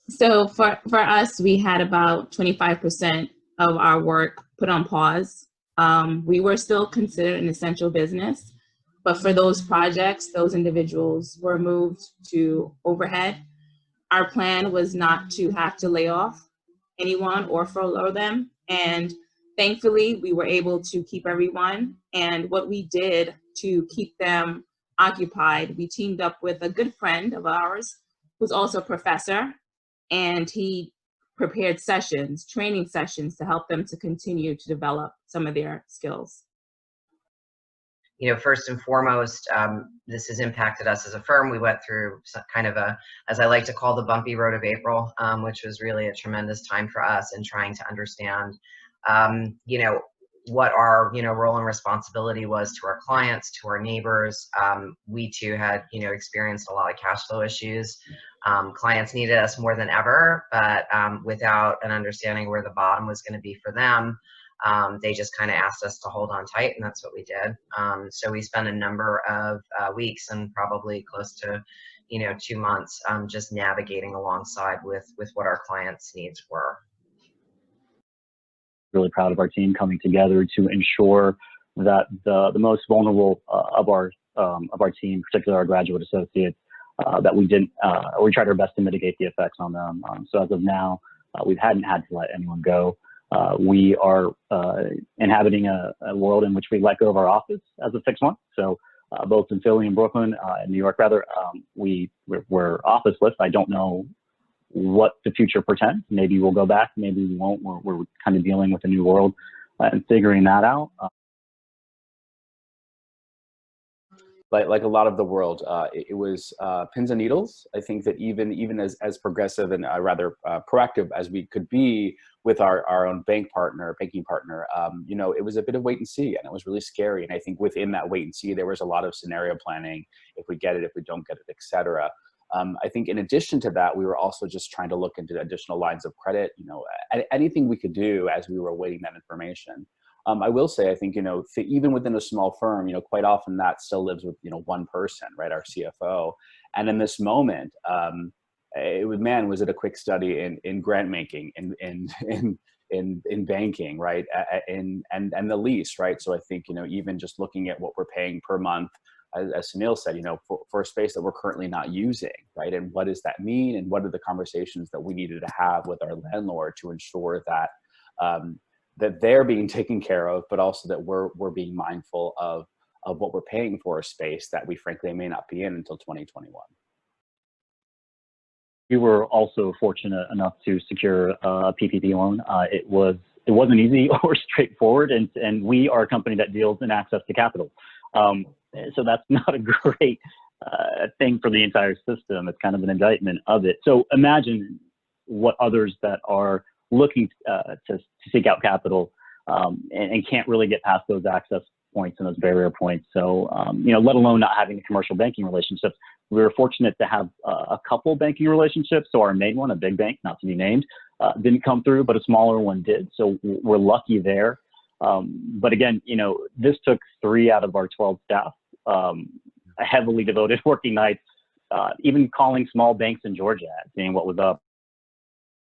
So for us, we had about 25% of our work put on pause. We were still considered an essential business, but for those projects, those individuals were moved to overhead. Our plan was not to have to lay off anyone or furlough them. And thankfully, we were able to keep everyone. And what we did to keep them occupied, we teamed up with a good friend of ours who's also a professor, and he prepared sessions, training sessions to help them to continue to develop some of their skills. You know, first and foremost, this has impacted us as a firm. We went through kind of a, as I like to call, the bumpy road of April, which was really a tremendous time for us in trying to understand, you know, what our, you know, role and responsibility was to our clients, to our neighbors. We too had, you know, experienced a lot of cash flow issues. Clients needed us more than ever, but without an understanding where the bottom was going to be for them, they just kind of asked us to hold on tight, and that's what we did. So we spent a number of weeks, and probably close to, you know, 2 months, just navigating alongside with what our clients' needs were. Really proud of our team coming together to ensure that the most vulnerable of our team, particularly our graduate associates, that we tried our best to mitigate the effects on them. So as of now, we hadn't had to let anyone go. We are inhabiting a world in which we let go of our office as of 6 months. So both in Philly and Brooklyn, in New York rather, we're officeless. I don't know what the future portends. Maybe we'll go back, maybe we won't. We're kind of dealing with a new world and figuring that out. Like a lot of the world, it was pins and needles. I think that even as progressive and rather proactive as we could be with our own banking partner, you know, it was a bit of wait and see, and it was really scary. And I think within that wait and see, there was a lot of scenario planning. If we get it, if we don't get it, etc. I think in addition to that, we were also just trying to look into additional lines of credit, you know, anything we could do as we were awaiting that information. I will say, I think, you know, even within a small firm, you know, quite often that still lives with, you know, one person, right, our CFO. And in this moment, was it a quick study in grant making, in banking, right, and the lease, right? So I think, you know, even just looking at what we're paying per month, as Sunil said, you know, for a space that we're currently not using, right? And what does that mean? And what are the conversations that we needed to have with our landlord to ensure that that they're being taken care of, but also that we're being mindful of what we're paying for a space that we frankly may not be in until 2021. We were also fortunate enough to secure a PPP loan. It wasn't easy or straightforward, and we are a company that deals in access to capital. So that's not a great thing for the entire system. It's kind of an indictment of it. So imagine what others that are looking to seek out capital and can't really get past those access points and those barrier points. So, you know, let alone not having commercial banking relationships. We were fortunate to have a couple banking relationships. So our main one, a big bank, not to be named, didn't come through, but a smaller one did. So we're lucky there. But again, you know, this took 3 out of our 12 staff, heavily devoted working nights, even calling small banks in Georgia, seeing what was up.